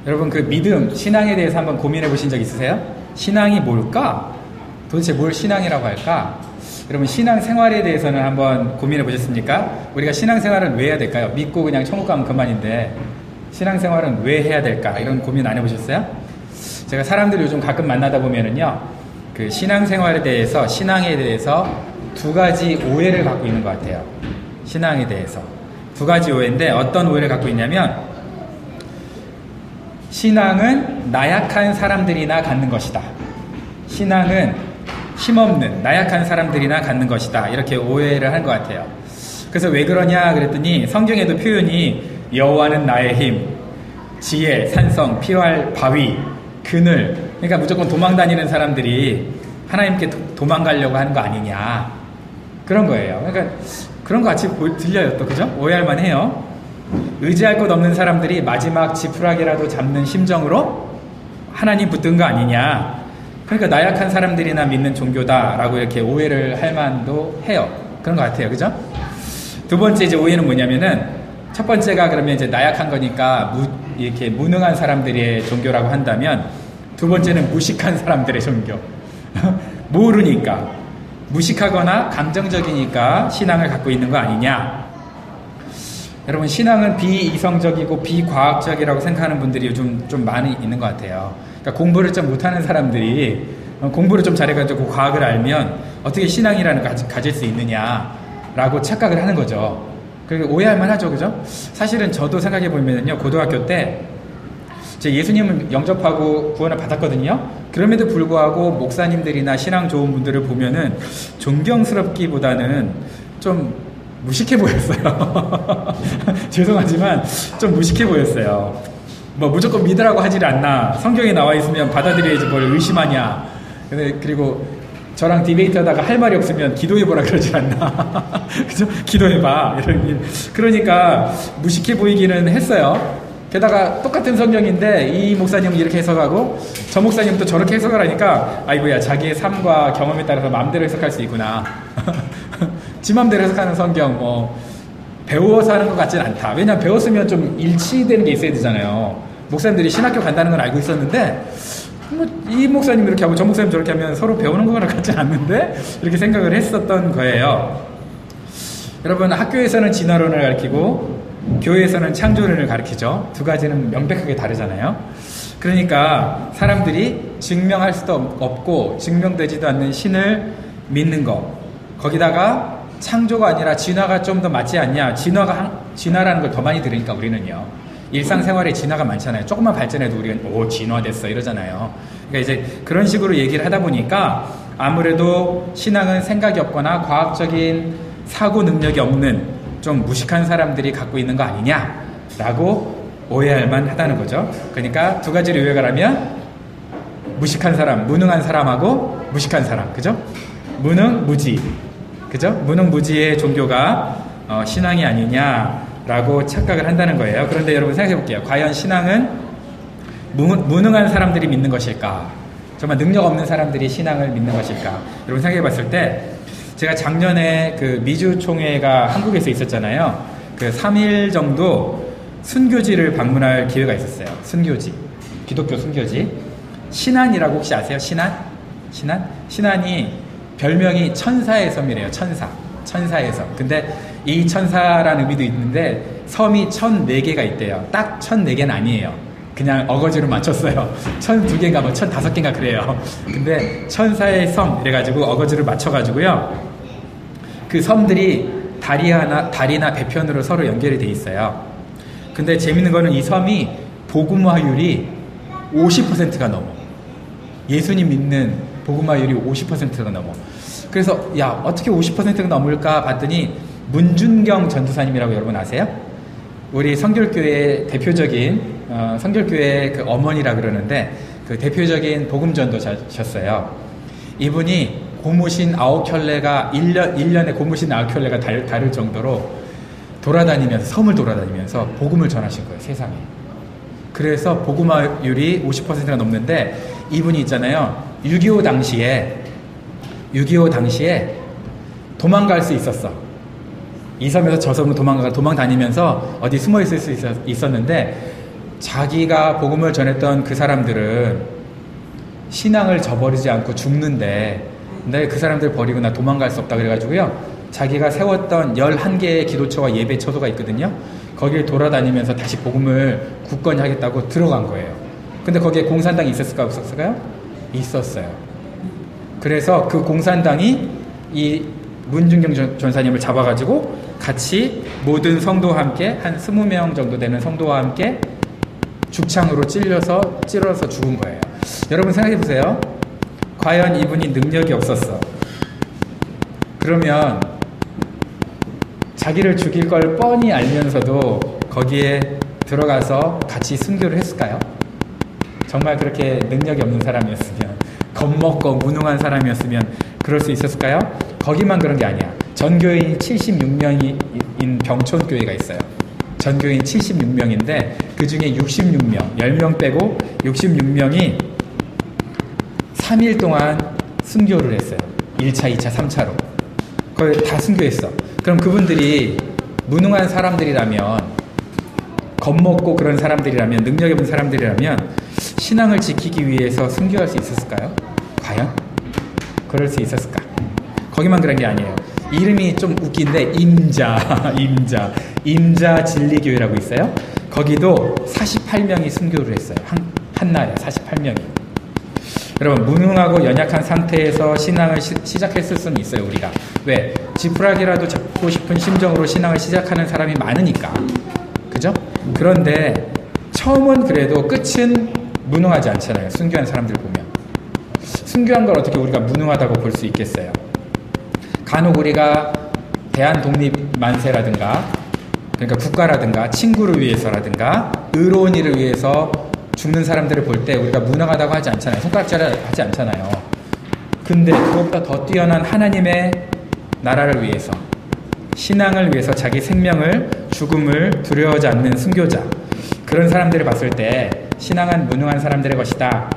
여러분 그 믿음, 신앙에 대해서 한번 고민해 보신 적 있으세요? 신앙이 뭘까? 도대체 뭘 신앙이라고 할까? 여러분 신앙 생활에 대해서는 한번 고민해 보셨습니까? 우리가 신앙 생활은 왜 해야 될까요? 믿고 그냥 천국 가면 그만인데 신앙 생활은 왜 해야 될까? 이런 고민 안 해보셨어요? 제가 사람들 요즘 가끔 만나다 보면은요, 그 신앙 생활에 대해서, 신앙에 대해서 두 가지 오해를 갖고 있는 것 같아요. 신앙에 대해서. 두 가지 오해인데 어떤 오해를 갖고 있냐면, 신앙은 나약한 사람들이나 갖는 것이다. 신앙은 힘없는 나약한 사람들이나 갖는 것이다. 이렇게 오해를 한 것 같아요. 그래서 왜 그러냐 그랬더니 성경에도 표현이 여호와는 나의 힘, 지혜, 산성, 피할 바위, 그늘. 그러니까 무조건 도망다니는 사람들이 하나님께 도망가려고 하는 거 아니냐. 그런 거예요. 그러니까 그런 거 같이 들려요 또, 그죠? 오해할 만해요. 의지할 것 없는 사람들이 마지막 지푸라기라도 잡는 심정으로 하나님 붙든 거 아니냐. 그러니까 나약한 사람들이나 믿는 종교다라고 이렇게 오해를 할 만도 해요. 그런 것 같아요. 그죠? 두 번째 이제 오해는 뭐냐면은, 첫 번째가 그러면 이제 나약한 거니까 이렇게 무능한 사람들의 종교라고 한다면, 두 번째는 무식한 사람들의 종교. 모르니까, 무식하거나 감정적이니까 신앙을 갖고 있는 거 아니냐. 여러분 신앙은 비이성적이고 비과학적이라고 생각하는 분들이 요즘 좀 많이 있는 것 같아요. 그러니까 공부를 좀 못하는 사람들이 공부를 좀 잘해가지고 과학을 알면 어떻게 신앙이라는 걸 가질 수 있느냐라고 착각을 하는 거죠. 그리고 오해할 만하죠, 그죠? 사실은 저도 생각해 보면요, 고등학교 때 제 예수님을 영접하고 구원을 받았거든요. 그럼에도 불구하고 목사님들이나 신앙 좋은 분들을 보면은 존경스럽기보다는 좀 무식해 보였어요. 죄송하지만 좀 무식해 보였어요. 뭐 무조건 믿으라고 하질 않나. 성경에 나와 있으면 받아들여야지 뭘 의심하냐. 그리고 저랑 디베이트 하다가 할 말이 없으면 기도해보라 그러질 않나. 그죠? 기도해봐. 그러니까 무식해 보이기는 했어요. 게다가 똑같은 성경인데 이 목사님은 이렇게 해석하고 저 목사님은 또 저렇게 해석을 하니까 아이고야, 자기의 삶과 경험에 따라서 마음대로 해석할 수 있구나. 지 맘대로 해석하는 성경 뭐 배워서 하는 것 같지는 않다. 왜냐면 배웠으면 좀 일치되는 게 있어야 되잖아요. 목사님들이 신학교 간다는 건 알고 있었는데 뭐 이 목사님 이렇게 하고 저 목사님 저렇게 하면 서로 배우는 것 같지 않는데 이렇게 생각을 했었던 거예요. 여러분 학교에서는 진화론을 가르치고 교회에서는 창조론을 가르치죠. 두 가지는 명백하게 다르잖아요. 그러니까 사람들이 증명할 수도 없고 증명되지도 않는 신을 믿는 거, 거기다가 창조가 아니라 진화가 좀 더 맞지 않냐. 진화라는 걸 더 많이 들으니까 우리는요, 일상생활에 진화가 많잖아요. 조금만 발전해도 우리가 오 진화됐어 이러잖아요. 그러니까 이제 그런 식으로 얘기를 하다 보니까 아무래도 신앙은 생각이 없거나 과학적인 사고 능력이 없는 좀 무식한 사람들이 갖고 있는 거 아니냐라고 오해할 만하다는 거죠. 그러니까 두 가지를 요약을 하면 무식한 사람, 무능한 사람하고 무식한 사람, 그죠? 무능, 무지, 그죠? 무능, 무지의 종교가 신앙이 아니냐라고 착각을 한다는 거예요. 그런데 여러분 생각해 볼게요. 과연 신앙은 무능한 사람들이 믿는 것일까? 정말 능력 없는 사람들이 신앙을 믿는 것일까? 여러분 생각해 봤을 때 제가 작년에 그 미주총회가 한국에서 있었잖아요. 그 3일 정도 순교지를 방문할 기회가 있었어요. 순교지. 기독교 순교지. 신안이라고 혹시 아세요? 신안? 신안이 별명이 천사의 섬이래요. 천사의 섬. 근데 이 천사라는 의미도 있는데 섬이 1004개가 있대요. 딱 1004개는 아니에요. 그냥 어거지로 맞췄어요. 1002개인가 뭐 1005개인가 그래요. 근데 천사의 섬 이래가지고 어거지를 맞춰가지고요, 그 섬들이 다리나 배편으로 서로 연결이 돼 있어요. 근데 재밌는 거는 이 섬이 복음화율이 50%가 넘어. 예수님 믿는 복음화율이 50%가 넘어. 그래서 야, 어떻게 50%가 넘을까 봤더니 문준경 전도사님이라고 여러분 아세요? 우리 성결교회 대표적인 성결교회 그 어머니라 그러는데 그 대표적인 복음전도자셨어요. 이분이 고무신 9켤레가 1년에 고무신 9켤레가 다를 정도로 돌아다니면서, 섬을 돌아다니면서 복음을 전하신 거예요, 세상에. 그래서 복음화율이 50%가 넘는데 이분이 있잖아요, 6.25 당시에 도망갈 수 있었어. 이 섬에서 저 섬으로 도망 다니면서 어디 숨어 있을 수 있었는데 자기가 복음을 전했던 그 사람들은 신앙을 저버리지 않고 죽는데, 근데 그 사람들 버리고 나 도망갈 수 없다 그래가지고요, 자기가 세웠던 11개의 기도처와 예배처소가 있거든요. 거길 돌아다니면서 다시 복음을 굳건히 하겠다고 들어간 거예요. 근데 거기에 공산당이 있었을까 없었을까요? 있었어요. 그래서 그 공산당이 이 문준경 전사님을 잡아가지고 같이 모든 성도와 함께 한 20명 정도 되는 성도와 함께 죽창으로 찔러서 죽은 거예요. 여러분 생각해 보세요. 과연 이분이 능력이 없었어. 그러면 자기를 죽일 걸 뻔히 알면서도 거기에 들어가서 같이 순교를 했을까요? 정말 그렇게 능력이 없는 사람이었으면, 겁먹고 무능한 사람이었으면 그럴 수 있었을까요? 거기만 그런 게 아니야. 전교인 76명인 병촌교회가 있어요. 전교인 76명인데 그 중에 66명, 10명 빼고 66명이 3일 동안 순교를 했어요. 1차, 2차, 3차로. 거의 다 순교했어. 그럼 그분들이 무능한 사람들이라면, 겁먹고 그런 사람들이라면, 능력이 없는 사람들이라면 신앙을 지키기 위해서 순교할 수 있었을까요? 과연? 그럴 수 있었을까? 거기만 그런 게 아니에요. 이름이 좀 웃긴데 임자 진리교회라고 있어요. 거기도 48명이 순교를 했어요. 한 날에 48명이. 여러분, 무능하고 연약한 상태에서 신앙을 시작했을 수는 있어요. 우리가 왜? 지푸라기라도 잡고 싶은 심정으로 신앙을 시작하는 사람이 많으니까, 그죠? 그런데 처음은 그래도 끝은 무능하지 않잖아요. 순교한 사람들 보면. 순교한 걸 어떻게 우리가 무능하다고 볼 수 있겠어요? 간혹 우리가 대한독립만세라든가, 그러니까 국가라든가 친구를 위해서라든가 의로운 일을 위해서 죽는 사람들을 볼 때 우리가 무능하다고 하지 않잖아요. 손가락질을 하지 않잖아요. 근데 그것보다 더 뛰어난 하나님의 나라를 위해서, 신앙을 위해서 자기 생명을, 죽음을 두려워하지 않는 순교자, 그런 사람들을 봤을 때 신앙은 무능한 사람들의 것이다,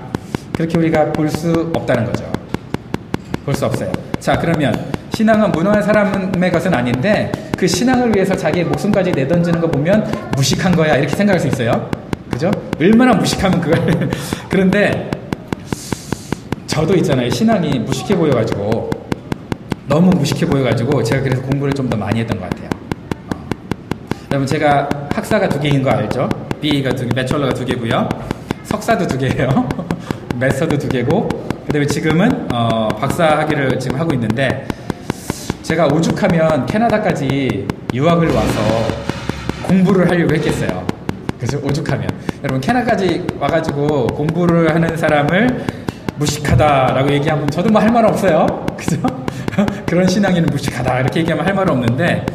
그렇게 우리가 볼 수 없다는 거죠. 볼 수 없어요. 자, 그러면 신앙은 무능한 사람의 것은 아닌데 그 신앙을 위해서 자기의 목숨까지 내던지는 거 보면 무식한 거야, 이렇게 생각할 수 있어요. 그죠? 얼마나 무식하면 그걸 그런데 저도 있잖아요. 신앙이 무식해 보여가지고, 너무 무식해 보여가지고 제가 그래서 공부를 좀 더 많이 했던 것 같아요. 여러분, 제가 학사가 2개인 거 알죠? BA가 2개, 배철러가 2개고요. 석사도 2개예요. 마스터도 2개고, 그 다음에 지금은 박사 학위를 지금 하고 있는데, 제가 오죽하면 캐나다까지 유학을 와서 공부를 하려고 했겠어요. 그래서 오죽하면. 여러분, 캐나다까지 와가지고 공부를 하는 사람을 무식하다라고 얘기하면 저도 뭐 할 말 없어요. 그죠? 그런 신앙인은 무식하다 이렇게 얘기하면 할 말 없는데,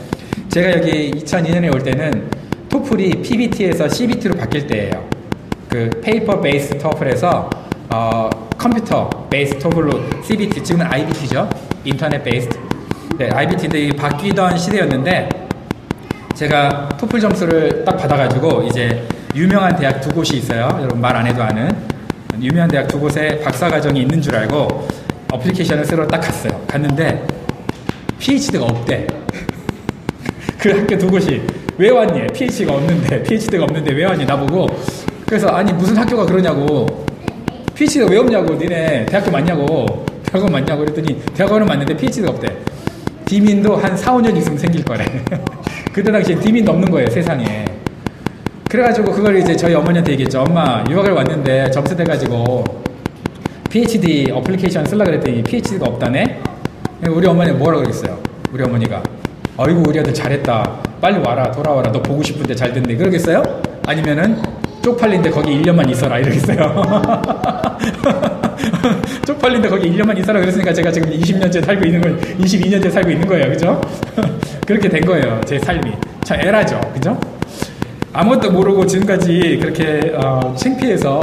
제가 여기 2002년에 올 때는 토플이 PBT에서 CBT로 바뀔 때예요. 그 페이퍼 베이스 토플에서 컴퓨터 베이스 토플로 CBT, 지금은 IBT죠. 인터넷 베이스. 네, IBT인데 이게 바뀌던 시대였는데, 제가 토플 점수를 딱 받아가지고 이제 유명한 대학 2곳이 있어요. 여러분 말 안 해도 아는 유명한 대학 2곳에 박사과정이 있는 줄 알고 어플리케이션을 쓰러 딱 갔어요. 갔는데 PhD가 없대. 그 학교 2곳이. 왜 왔니? PhD가 없는데 왜 왔니? 나보고. 그래서 아니 무슨 학교가 그러냐고, PhD가 왜 없냐고, 니네 대학교 맞냐고, 대학원 맞냐고 그랬더니 대학원은 맞는데 PhD가 없대. 디민도 한 4, 5년 있으면 생길 거래. 그때 당시에 디민도 없는 거예요, 세상에. 그래가지고 그걸 이제 저희 어머니한테 얘기했죠. 엄마, 유학을 왔는데 점수 돼가지고 PhD 어플리케이션 쓰려고 그랬더니 PhD가 없다네? 우리 어머니가 뭐라고 그랬어요? 우리 어머니가 아이고 우리 아들 잘했다, 빨리 와라, 돌아와라, 너 보고 싶은데 잘 됐네, 그러겠어요? 아니면은 쪽팔린데 거기 1년만 있어라, 이러겠어요? 쪽팔린데 거기 1년만 있어라 그랬으니까 제가 지금 20년째 살고 있는 거예요. 22년째 살고 있는 거예요. 그죠? 그렇게 된 거예요, 제 삶이. 참 애라죠. 그죠? 아무것도 모르고 지금까지 그렇게 창피해서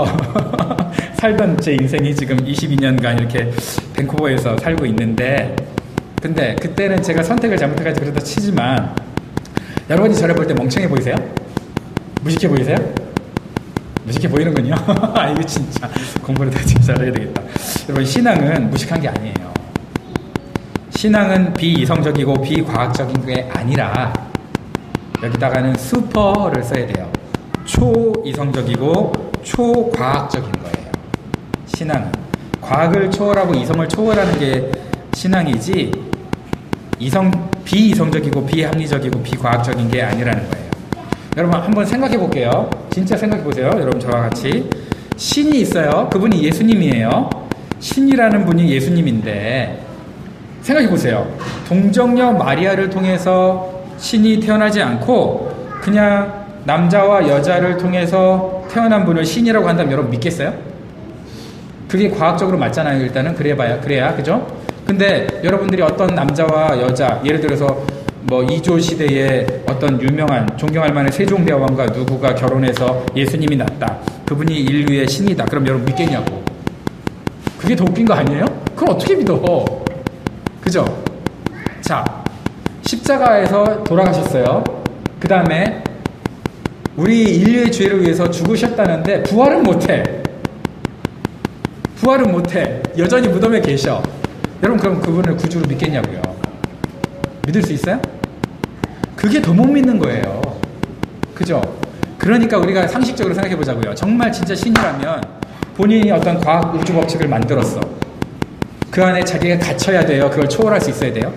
살던 제 인생이 지금 22년간 이렇게 밴쿠버에서 살고 있는데, 근데 그때는 제가 선택을 잘못해가지고 그렇다 치지만, 여러분이 저를 볼 때 멍청해 보이세요? 무식해 보이세요? 무식해 보이는군요. 아, 이거 진짜 공부를 더 잘해야 되겠다. 여러분, 신앙은 무식한 게 아니에요. 신앙은 비이성적이고 비과학적인 게 아니라 여기다가는 슈퍼를 써야 돼요. 초이성적이고 초과학적인 거예요. 신앙은 과학을 초월하고 이성을 초월하는 게 신앙이지 비이성적이고 비합리적이고 비과학적인 게 아니라는 거예요. 여러분 한번 생각해 볼게요. 진짜 생각해 보세요. 여러분 저와 같이 신이 있어요. 그분이 예수님이에요. 신이라는 분이 예수님인데 생각해 보세요. 동정녀 마리아를 통해서 신이 태어나지 않고 그냥 남자와 여자를 통해서 태어난 분을 신이라고 한다면 여러분 믿겠어요? 그게 과학적으로 맞잖아요. 일단은 그래야 그죠? 근데 여러분들이 어떤 남자와 여자, 예를 들어서 뭐 이조 시대에 어떤 유명한 존경할 만한 세종대왕과 누구가 결혼해서 예수님이 낳았다. 그분이 인류의 신이다. 그럼 여러분 믿겠냐고. 그게 더 웃긴 거 아니에요? 그걸 어떻게 믿어? 그죠? 자, 십자가에서 돌아가셨어요. 그 다음에 우리 인류의 죄를 위해서 죽으셨다는데 부활은 못해. 부활은 못해. 여전히 무덤에 계셔. 여러분 그럼 그분을 구주로 믿겠냐고요? 믿을 수 있어요? 그게 더 못 믿는 거예요. 그죠? 그러니까 우리가 상식적으로 생각해 보자고요. 정말 진짜 신이라면 본인이 어떤 과학 우주 법칙을 만들었어. 그 안에 자기가 갇혀야 돼요. 그걸 초월할 수 있어야 돼요.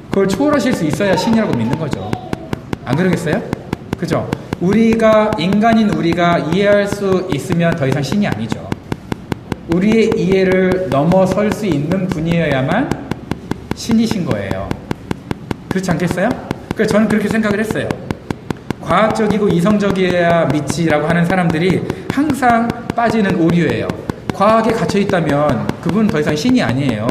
그걸 초월하실 수 있어야 신이라고 믿는 거죠. 안 그러겠어요? 그죠? 인간인 우리가 이해할 수 있으면 더 이상 신이 아니죠. 우리의 이해를 넘어설 수 있는 분이어야만 신이신 거예요. 그렇지 않겠어요? 그래서 저는 그렇게 생각을 했어요. 과학적이고 이성적이어야 믿지라고 하는 사람들이 항상 빠지는 오류예요. 과학에 갇혀있다면 그분은 더 이상 신이 아니에요.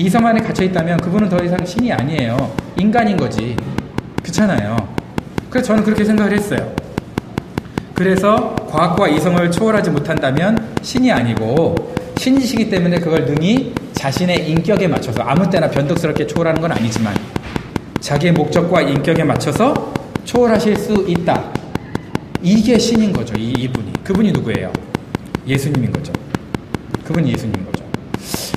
이성 안에 갇혀있다면 그분은 더 이상 신이 아니에요. 인간인 거지. 그렇잖아요. 그래서 저는 그렇게 생각을 했어요. 그래서 과학과 이성을 초월하지 못한다면 신이 아니고 신이시기 때문에 그걸 능히 자신의 인격에 맞춰서 아무 때나 변덕스럽게 초월하는 건 아니지만 자기의 목적과 인격에 맞춰서 초월하실 수 있다. 이게 신인 거죠. 이분이. 그분이 누구예요? 예수님인 거죠. 그분이 예수님인 거죠.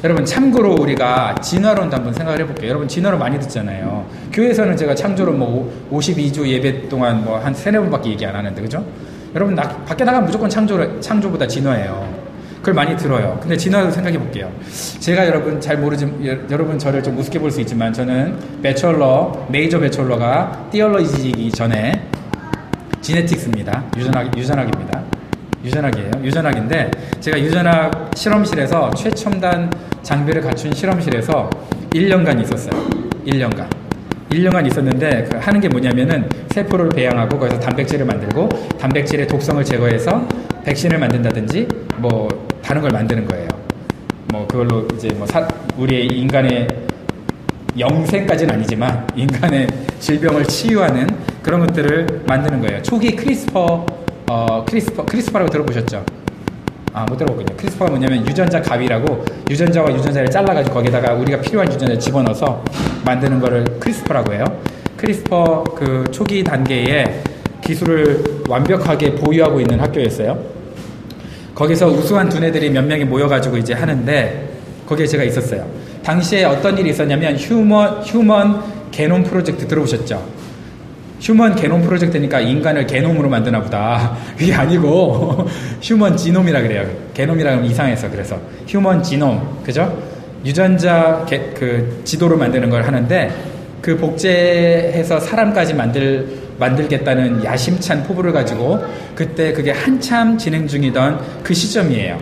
여러분 참고로 우리가 진화론도 한번 생각을 해볼게요. 여러분 진화론 많이 듣잖아요. 교회에서는 제가 창조론 52주 예배 동안 한 3-4번밖에 얘기 안 하는데 그죠? 여러분 밖에 나가면 무조건 창조보다 진화예요. 그걸 많이 들어요. 근데 진화도 생각해 볼게요. 제가 여러분 잘 여러분 저를 좀 우습게 볼 수 있지만 저는 메이저 배철러가 띠얼러지이기 전에 지네틱스입니다. 유전학입니다. 유전학이에요. 유전학인데 제가 유전학 실험실에서 최첨단 장비를 갖춘 실험실에서 1년간 있었어요. 1년간 있었는데 하는 게 뭐냐면은 세포를 배양하고 거기서 단백질을 만들고 단백질의 독성을 제거해서 백신을 만든다든지 다른 걸 만드는 거예요. 그걸로 이제 우리의 인간의 영생까지는 아니지만 인간의 질병을 치유하는 그런 것들을 만드는 거예요. 초기 크리스퍼라고 들어보셨죠? 못 들어보군요. 크리스퍼가 뭐냐면 유전자 가위라고 유전자와 유전자를 잘라가지고 거기다가 우리가 필요한 유전자를 집어넣어서 만드는 거를 크리스퍼라고 해요. 크리스퍼 그 초기 단계에 기술을 완벽하게 보유하고 있는 학교였어요. 거기서 우수한 두뇌들이 몇 명이 모여가지고 이제 하는데 거기에 제가 있었어요. 당시에 어떤 일이 있었냐면 휴먼 게놈 프로젝트 들어보셨죠? 휴먼 게놈 프로젝트니까 인간을 게놈으로 만드나 보다. 그게 아니고 휴먼 지놈이라 그래요. 게놈이라 하면 이상해서 그래서 휴먼 지놈, 그죠? 유전자 그 지도를 만드는 걸 하는데 그 복제해서 사람까지 만들겠다는 야심찬 포부를 가지고 그때 그게 한참 진행 중이던 그 시점이에요.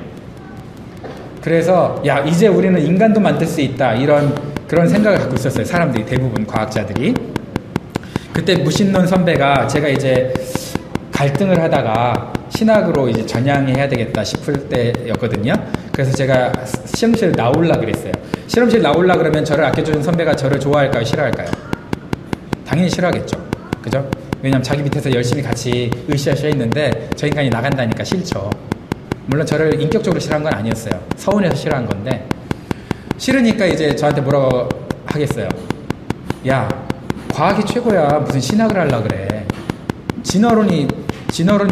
그래서 이제 우리는 인간도 만들 수 있다 그런 생각을 갖고 있었어요. 사람들이 대부분 과학자들이. 그때 무신론 선배가 제가 이제 갈등을 하다가 신학으로 이제 전향해야 되겠다 싶을 때였거든요. 그래서 제가 실험실 나올라 그랬어요. 실험실 나올라 그러면 저를 아껴주는 선배가 저를 좋아할까요? 싫어할까요? 당연히 싫어하겠죠. 그죠? 왜냐면 자기 밑에서 열심히 같이 으쌰으쌰 했는데 저 인간이 나간다니까 싫죠. 물론 저를 인격적으로 싫어한 건 아니었어요. 서운해서 싫어한 건데 싫으니까 이제 저한테 뭐라고 하겠어요. 야, 과학이 최고야. 무슨 신학을 하려 그래. 진화론이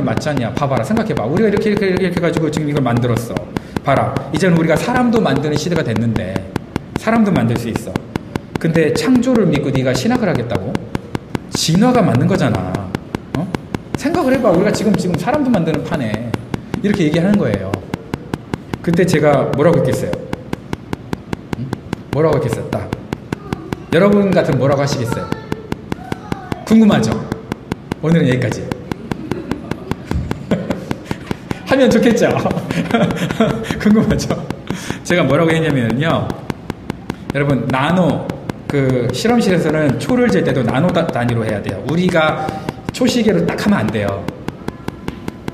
맞잖냐. 봐봐라. 생각해봐. 우리가 이렇게 해가지고 지금 이걸 만들었어. 봐라. 이제는 우리가 사람도 만드는 시대가 됐는데 사람도 만들 수 있어. 근데 창조를 믿고 네가 신학을 하겠다고? 진화가 맞는 거잖아. 생각을 해봐. 우리가 지금 사람도 만드는 판에 이렇게 얘기하는 거예요. 그때 제가 뭐라고 했겠어요? 뭐라고 했겠어요? 딱 여러분 같은 뭐라고 하시겠어요? 궁금하죠? 오늘은 여기까지. 하면 좋겠죠? 궁금하죠? 제가 뭐라고 했냐면요, 여러분, 나노, 그 실험실에서는 초를 잴 때도 나노 단위로 해야 돼요. 우리가 초시계로 딱 하면 안 돼요.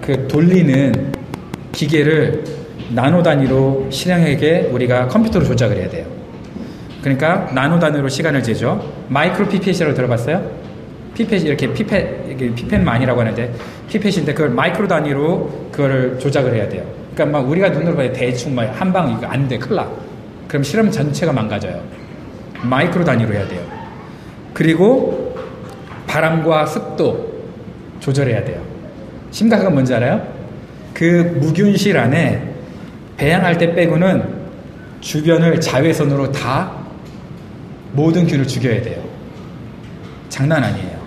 그 돌리는 기계를 나노 단위로 실행하게 우리가 컴퓨터로 조작을 해야 돼요. 그러니까 나노 단위로 시간을 재죠. 마이크로 피펫이라고 들어봤어요? 피펫이 이렇게 피펫만이라고 하는데 피펫인데 그걸 마이크로 단위로 그거를 조작을 해야 돼요. 그러니까 막 우리가 눈으로 봐야 대충 막 한 방 이거 안 돼, 큰일 나. 그럼 실험 전체가 망가져요. 마이크로 단위로 해야 돼요. 그리고 바람과 습도 조절해야 돼요. 심각한 건 뭔지 알아요? 그 무균실 안에 배양할 때 빼고는 주변을 자외선으로 다 모든 균을 죽여야 돼요. 장난 아니에요.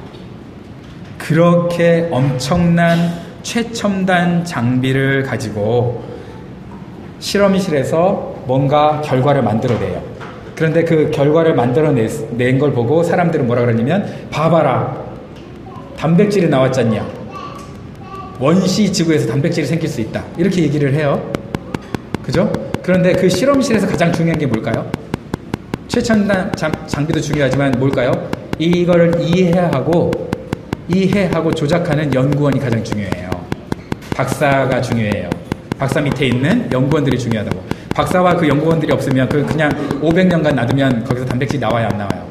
그렇게 엄청난 최첨단 장비를 가지고 실험실에서 뭔가 결과를 만들어내요. 그런데 그 결과를 만들어낸 걸 보고 사람들은 뭐라 그러냐면, 봐봐라, 단백질이 나왔잖냐, 원시 지구에서 단백질이 생길 수 있다, 이렇게 얘기를 해요. 그죠? 그런데 그 실험실에서 가장 중요한 게 뭘까요? 최첨단 장비도 중요하지만 뭘까요? 이거를 이해하고 조작하는 연구원이 가장 중요해요. 박사가 중요해요. 박사 밑에 있는 연구원들이 중요하다고. 박사와 그 연구원들이 없으면 그냥 500년간 놔두면 거기서 단백질이 나와요, 안 나와요?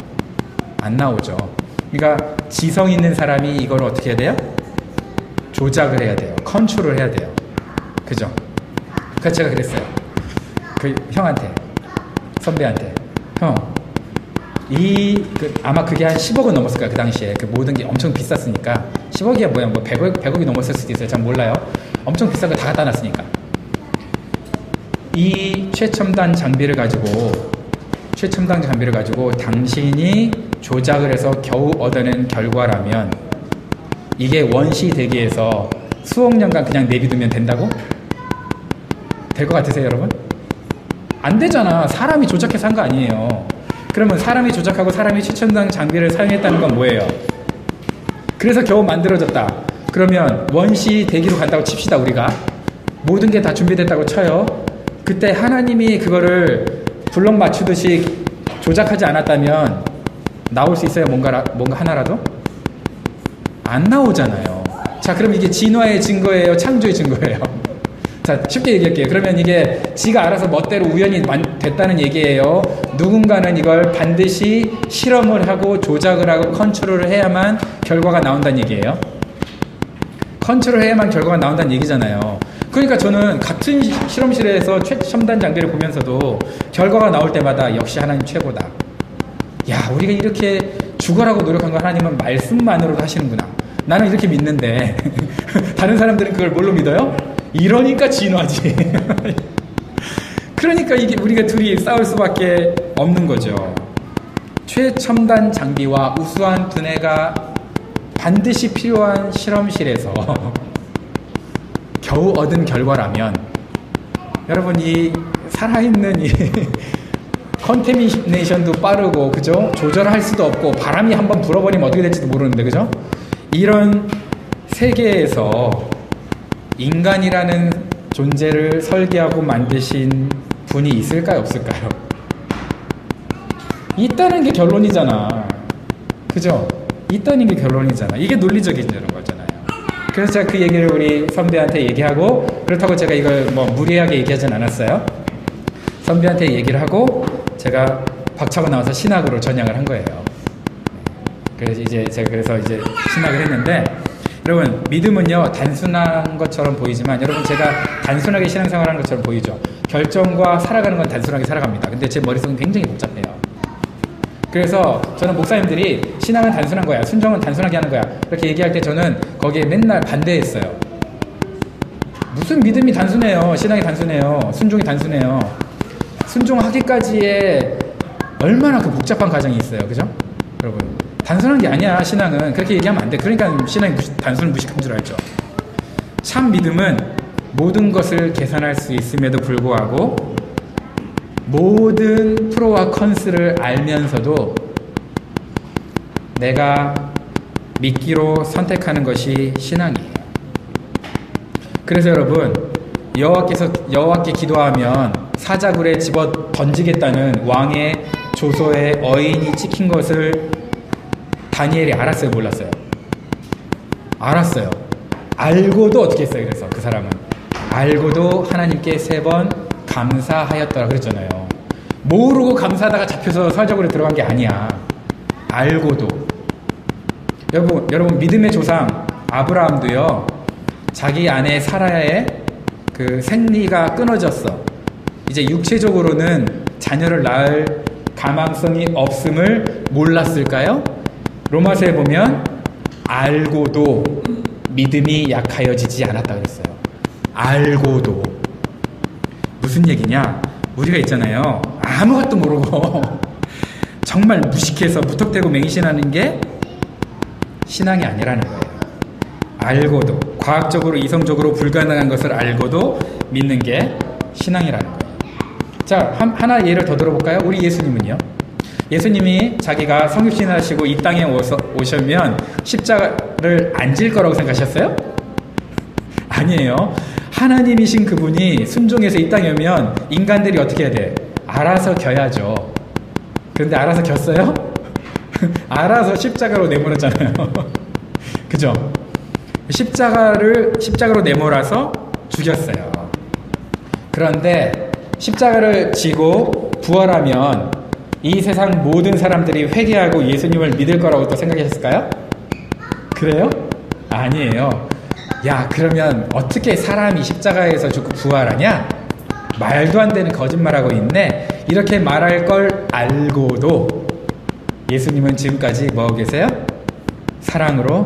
안 나오죠. 그러니까 지성 있는 사람이 이걸 어떻게 해야 돼요? 조작을 해야 돼요. 컨트롤 해야 돼요. 그죠? 그래서 제가 그랬어요. 그 형한테, 선배한테, 형, 아마 그게 한 10억은 넘었을 거야, 그 당시에. 그 모든 게 엄청 비쌌으니까. 10억이야 뭐야, 뭐 100억이 넘었을 수도 있어요. 잘 몰라요. 엄청 비싼 거 다 갖다 놨으니까. 이 최첨단 장비를 가지고 당신이 조작을 해서 겨우 얻어낸 결과라면 이게 원시 대기에서 수억 년간 그냥 내비두면 된다고? 될 것 같으세요, 여러분? 안 되잖아. 사람이 조작해서 한 거 아니에요. 그러면 사람이 조작하고 사람이 최첨단 장비를 사용했다는 건 뭐예요? 그래서 겨우 만들어졌다. 그러면 원시 대기로 간다고 칩시다. 우리가 모든 게 다 준비됐다고 쳐요. 그때 하나님이 그거를 블록 맞추듯이 조작하지 않았다면 나올 수 있어요? 뭔가 하나라도? 안 나오잖아요. 자, 그럼 이게 진화의 증거예요? 창조의 증거예요? 자, 쉽게 얘기할게요. 그러면 이게 지가 알아서 멋대로 우연히 됐다는 얘기예요? 누군가는 이걸 반드시 실험을 하고 조작을 하고 컨트롤을 해야만 결과가 나온다는 얘기예요? 컨트롤 해야만 결과가 나온다는 얘기잖아요. 그러니까 저는 같은 실험실에서 최첨단 장비를 보면서도 결과가 나올 때마다 역시 하나님 최고다. 야, 우리가 이렇게 죽어라고 노력한 거 하나님은 말씀만으로도 하시는구나. 나는 이렇게 믿는데 다른 사람들은 그걸 뭘로 믿어요? 이러니까 진화지. 그러니까 이게 우리가 둘이 싸울 수밖에 없는 거죠. 최첨단 장비와 우수한 두뇌가 반드시 필요한 실험실에서 겨우 얻은 결과라면, 여러분, 이 살아있는 이 컨테미네이션도 빠르고, 그죠? 조절할 수도 없고, 바람이 한번 불어버리면 어떻게 될지도 모르는데, 그죠? 이런 세계에서 인간이라는 존재를 설계하고 만드신 분이 있을까요, 없을까요? 있다는 게 결론이잖아. 그죠? 있다는 게 결론이잖아. 이게 논리적인 거잖아요. 그래서 제가 그 얘기를 우리 선배한테 얘기하고, 그렇다고 제가 이걸 뭐 무리하게 얘기하진 않았어요. 선배한테 얘기를 하고 제가 박차고 나와서 신학으로 전향을 한 거예요. 그래서 제가 이제 신학을 했는데, 여러분, 믿음은요 단순한 것처럼 보이지만, 여러분, 제가 단순하게 신앙생활하는 것처럼 보이죠. 결정과 살아가는 건 단순하게 살아갑니다. 근데 제 머릿속은 굉장히 복잡해요. 그래서 저는 목사님들이 신앙은 단순한 거야, 순종은 단순하게 하는 거야, 이렇게 얘기할 때 저는 거기에 맨날 반대했어요. 무슨 믿음이 단순해요? 신앙이 단순해요? 순종이 단순해요? 순종하기까지의 얼마나 그 복잡한 과정이 있어요. 그죠? 여러분, 단순한 게 아니야. 신앙은 그렇게 얘기하면 안 돼. 그러니까 신앙이 단순히 무식한 줄 알죠. 참 믿음은 모든 것을 계산할 수 있음에도 불구하고 모든 프로와 컨스를 알면서도 내가 믿기로 선택하는 것이 신앙이에요. 그래서 여러분, 여호와께 기도하면 사자굴에 집어 던지겠다는 왕의 조서에 어인이 찍힌 것을 다니엘이 알았어요, 몰랐어요? 알았어요. 알고도 어떻게 했어요? 그래서 그 사람은 알고도 하나님께 3번 감사하였더라 그랬잖아요. 모르고 감사하다가 잡혀서 사자굴에 들어간 게 아니야. 알고도. 여러분 믿음의 조상 아브라함도요, 자기 아내 사라의 그 생리가 끊어졌어. 이제 육체적으로는 자녀를 낳을 가망성이 없음을 몰랐을까요? 로마서에 보면 알고도 믿음이 약하여지지 않았다 그랬어요. 알고도. 무슨 얘기냐? 우리가 있잖아요, 아무것도 모르고 정말 무식해서 무턱대고 맹신하는 게 신앙이 아니라는 거예요. 알고도, 과학적으로 이성적으로 불가능한 것을 알고도 믿는 게 신앙이라는 거예요. 자, 하나 예를 더 들어볼까요? 우리 예수님은요, 예수님이 자기가 성육신하시고 이 땅에 오시면 십자가를 안 질 거라고 생각하셨어요? 아니에요. 하나님이신 그분이 순종해서 이 땅에 오면 인간들이 어떻게 해야 돼? 알아서 겨야죠. 그런데 알아서 겼어요? 알아서 십자가로 내몰았잖아요. 그죠? 십자가로 내몰아서 죽였어요. 그런데 십자가를 지고 부활하면 이 세상 모든 사람들이 회개하고 예수님을 믿을 거라고 또 생각하셨을까요? 그래요? 아니에요. 야, 그러면 어떻게 사람이 십자가에서 죽고 부활하냐? 말도 안 되는 거짓말하고 있네. 이렇게 말할 걸 알고도 예수님은 지금까지 뭐하고 계세요? 사랑으로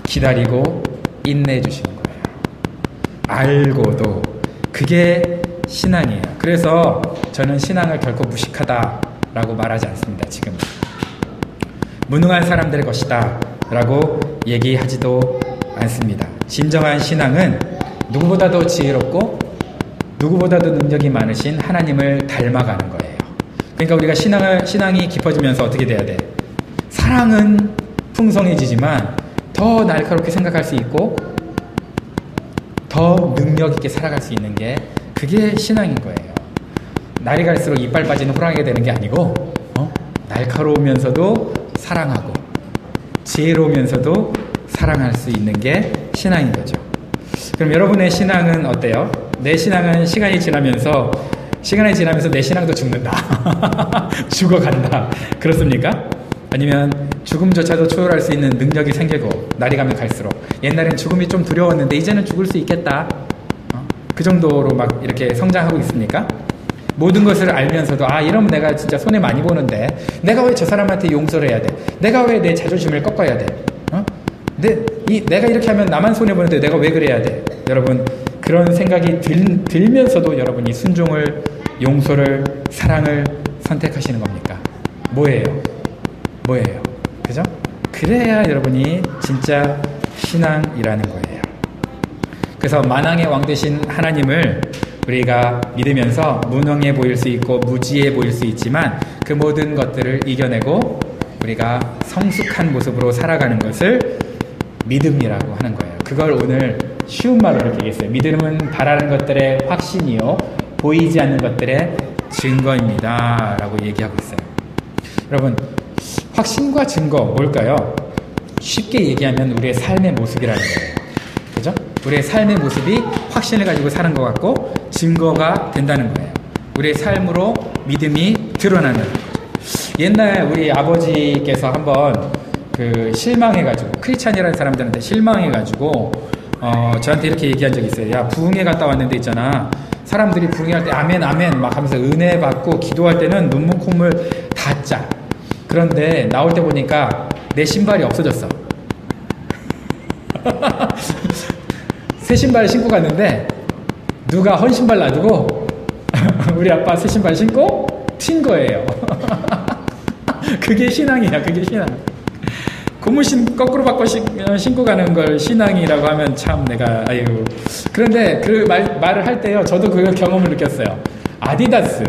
기다리고 인내해 주시는 거예요. 알고도. 그게 신앙이에요. 그래서 저는 신앙을 결코 무식하다라고 말하지 않습니다. 지금 무능한 사람들의 것이다 라고 얘기하지도 않습니다. 진정한 신앙은 누구보다도 지혜롭고 누구보다도 능력이 많으신 하나님을 닮아가는 거예요. 그러니까 우리가 신앙이 깊어지면서 어떻게 돼야 돼? 사랑은 풍성해지지만 더 날카롭게 생각할 수 있고 더 능력 있게 살아갈 수 있는 게, 그게 신앙인 거예요. 날이 갈수록 이빨 빠지는 호랑이가 되는 게 아니고 날카로우면서도 사랑하고 지혜로우면서도 사랑할 수 있는 게 신앙인 거죠. 그럼 여러분의 신앙은 어때요? 내 신앙은 시간이 지나면서 내 신앙도 죽는다. 죽어간다. 그렇습니까? 아니면 죽음조차도 초월할 수 있는 능력이 생기고 날이 가면 갈수록, 옛날엔 죽음이 좀 두려웠는데 이제는 죽을 수 있겠다. 그 정도로 막 이렇게 성장하고 있습니까? 모든 것을 알면서도 이러면 내가 진짜 손해 많이 보는데 내가 왜 저 사람한테 용서를 해야 돼? 내가 왜 내 자존심을 꺾어야 돼? 내가 이렇게 하면 나만 손해보는데 내가 왜 그래야 돼? 여러분, 그런 생각이 들면서도 여러분이 순종을, 용서를, 사랑을 선택하시는 겁니까? 뭐예요? 그죠? 그래야 여러분이 진짜 신앙이라는 거예요. 그래서 만왕의 왕 되신 하나님을 우리가 믿으면서 무능해 보일 수 있고 무지해 보일 수 있지만 그 모든 것들을 이겨내고 우리가 성숙한 모습으로 살아가는 것을 믿음이라고 하는 거예요. 그걸 오늘 쉬운 말로 이렇게 얘기했어요. 믿음은 바라는 것들의 확신이요 보이지 않는 것들의 증거입니다 라고 얘기하고 있어요. 여러분, 확신과 증거 뭘까요? 쉽게 얘기하면 우리의 삶의 모습이라는 거예요. 그죠? 우리의 삶의 모습이 확신을 가지고 사는 것 같고 증거가 된다는 거예요. 우리의 삶으로 믿음이 드러나는 거죠. 옛날 우리 아버지께서 한번 실망해가지고, 크리스찬이라는 사람들한테 실망해가지고 저한테 이렇게 얘기한 적이 있어요. 야, 부흥회 갔다 왔는데 있잖아, 사람들이 부흥회 할 때 아멘 아멘 막 하면서 은혜 받고 기도할 때는 눈물 콧물 다 짜. 그런데 나올 때 보니까 내 신발이 없어졌어. 새 신발을 신고 갔는데 누가 헌 신발 놔두고 우리 아빠 새 신발 신고 튄 거예요. 그게 신앙이야. 그게 신앙. 고무신 거꾸로 바꿔 신고 가는 걸 신앙이라고 하면 참 내가 아유. 그런데 그 말을 할 때요, 저도 그 경험을 느꼈어요. 아디다스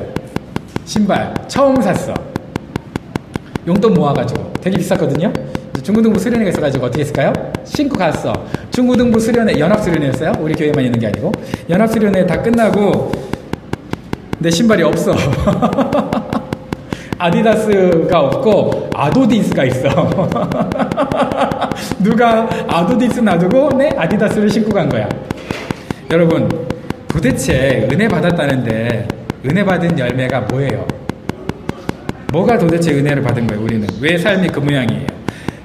신발 처음 샀어. 용돈 모아가지고 되게 비쌌거든요. 중고등부 수련회가 있어가지고 어떻게 했을까요? 신고 갔어. 중고등부 수련회, 연합수련회였어요. 우리 교회만 있는 게 아니고 연합수련회 다 끝나고 내 신발이 없어. 아디다스가 없고 아도디스가 있어. 누가 아도디스 놔두고 내 아디다스를 신고 간 거야. 여러분, 도대체 은혜 받았다는데 은혜 받은 열매가 뭐예요? 뭐가 도대체 은혜를 받은 거예요? 우리는 왜 삶이 그 모양이에요?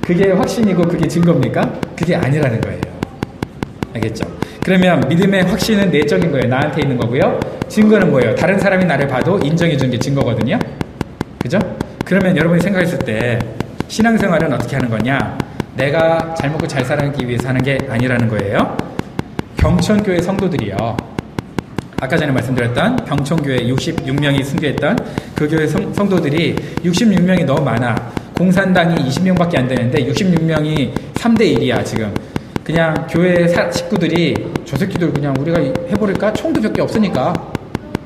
그게 확신이고 그게 증거입니까? 그게 아니라는 거예요. 알겠죠? 그러면 믿음의 확신은 내적인 거예요. 나한테 있는 거고요. 증거는 뭐예요? 다른 사람이 나를 봐도 인정해 주는 게 증거거든요. 그죠? 그러면 여러분이 생각했을 때 신앙생활은 어떻게 하는 거냐? 내가 잘 먹고 잘 살기 위해서 하는 게 아니라는 거예요. 병천교회 성도들이요, 아까 전에 말씀드렸던 병천교회 66명이 순교했던 그 교회 성도들이 66명이 너무 많아. 공산당이 20명밖에 안 되는데 66명이 3대 1이야 지금. 그냥 교회 식구들이 저 새끼들 그냥 우리가 해버릴까? 총도 몇 개 없으니까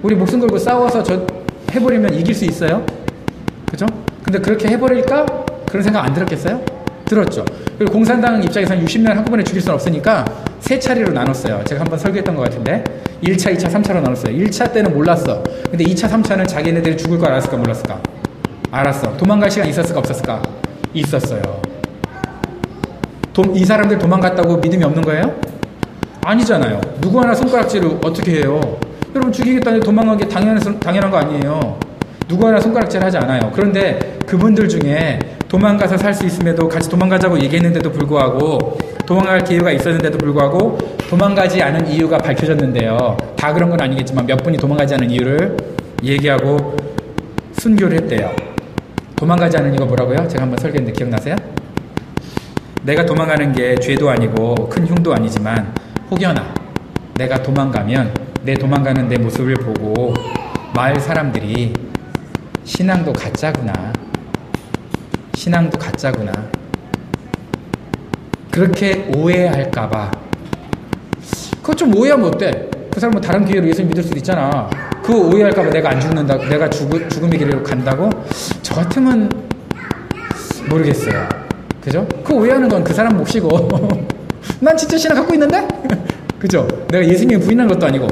우리 목숨 걸고 싸워서 저 해버리면 이길 수 있어요? 그죠? 근데 그렇게 해버릴까? 그런 생각 안 들었겠어요? 들었죠. 그리고 공산당 입장에서는 60명을 한꺼번에 죽일 수는 없으니까 세 차례로 나눴어요. 제가 한번 설교했던 것 같은데 1차, 2차, 3차로 나눴어요. 1차 때는 몰랐어. 근데 2차, 3차는 자기네들이 죽을 걸 알았을까 몰랐을까? 알았어. 도망갈 시간 있었을까 없었을까? 있었어요. 이 사람들 도망갔다고 믿음이 없는 거예요? 아니잖아요. 누구 하나 손가락질을 어떻게 해요? 여러분, 죽이겠다는데 도망간 게 당연한 거 아니에요. 누구 하나 손가락질 하지 않아요. 그런데 그분들 중에 도망가서 살 수 있음에도 같이 도망가자고 얘기했는데도 불구하고, 도망갈 기회가 있었는데도 불구하고 도망가지 않은 이유가 밝혀졌는데요. 다 그런 건 아니겠지만 몇 분이 도망가지 않은 이유를 얘기하고 순교를 했대요. 도망가지 않은 이유가 뭐라고요? 제가 한번 설교했는데 기억나세요? 내가 도망가는 게 죄도 아니고 큰 흉도 아니지만, 혹여나 내가 도망가면 내 도망가는 내 모습을 보고 마을 사람들이 신앙도 가짜구나, 신앙도 가짜구나, 그렇게 오해할까봐. 그거 좀 오해하면 어때? 그 사람은 다른 기회로 예수님 믿을 수도 있잖아. 그거 오해할까봐 내가 안 죽는다, 내가 죽음의 길로 간다고? 저 같으면 모르겠어요. 그죠? 그 오해하는 건 그 사람 몫이고 난 진짜 신앙 갖고 있는데? 그죠? 내가 예수님 부인한 것도 아니고.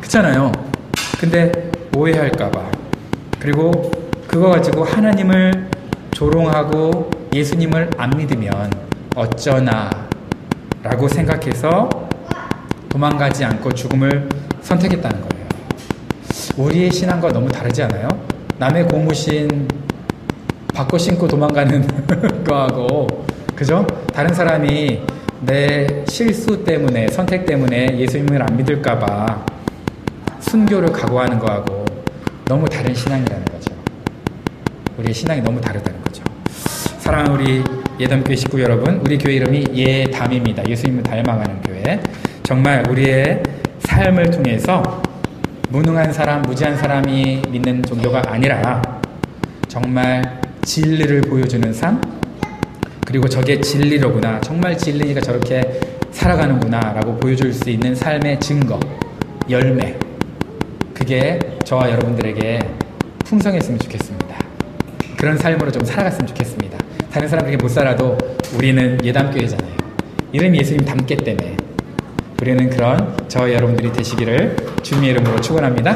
그렇잖아요. 근데 오해할까봐, 그리고 그거 가지고 하나님을 조롱하고 예수님을 안 믿으면 어쩌나 라고 생각해서 도망가지 않고 죽음을 선택했다는 거예요. 우리의 신앙과 너무 다르지 않아요? 남의 고무신 바꿔 신고 도망가는 거하고, 그죠? 다른 사람이 내 실수 때문에, 선택 때문에 예수님을 안 믿을까봐 순교를 각오하는 거하고 너무 다른 신앙이라는 거죠. 우리의 신앙이 너무 다르다는 거죠. 사랑하는 우리 예담교회 식구 여러분, 우리 교회 이름이 예담입니다. 예수님을 닮아가는 교회. 정말 우리의 삶을 통해서 무능한 사람, 무지한 사람이 믿는 종교가 아니라 정말 진리를 보여주는 삶, 그리고 저게 진리로구나, 정말 진리니까 저렇게 살아가는구나 라고 보여줄 수 있는 삶의 증거, 열매, 그게 저와 여러분들에게 풍성했으면 좋겠습니다. 그런 삶으로 좀 살아갔으면 좋겠습니다. 다른 사람들에게 못 살아도 우리는 예담교회잖아요. 이름이 예수님 닮기 때문에 우리는 그런 저와 여러분들이 되시기를 주님의 이름으로 축원합니다.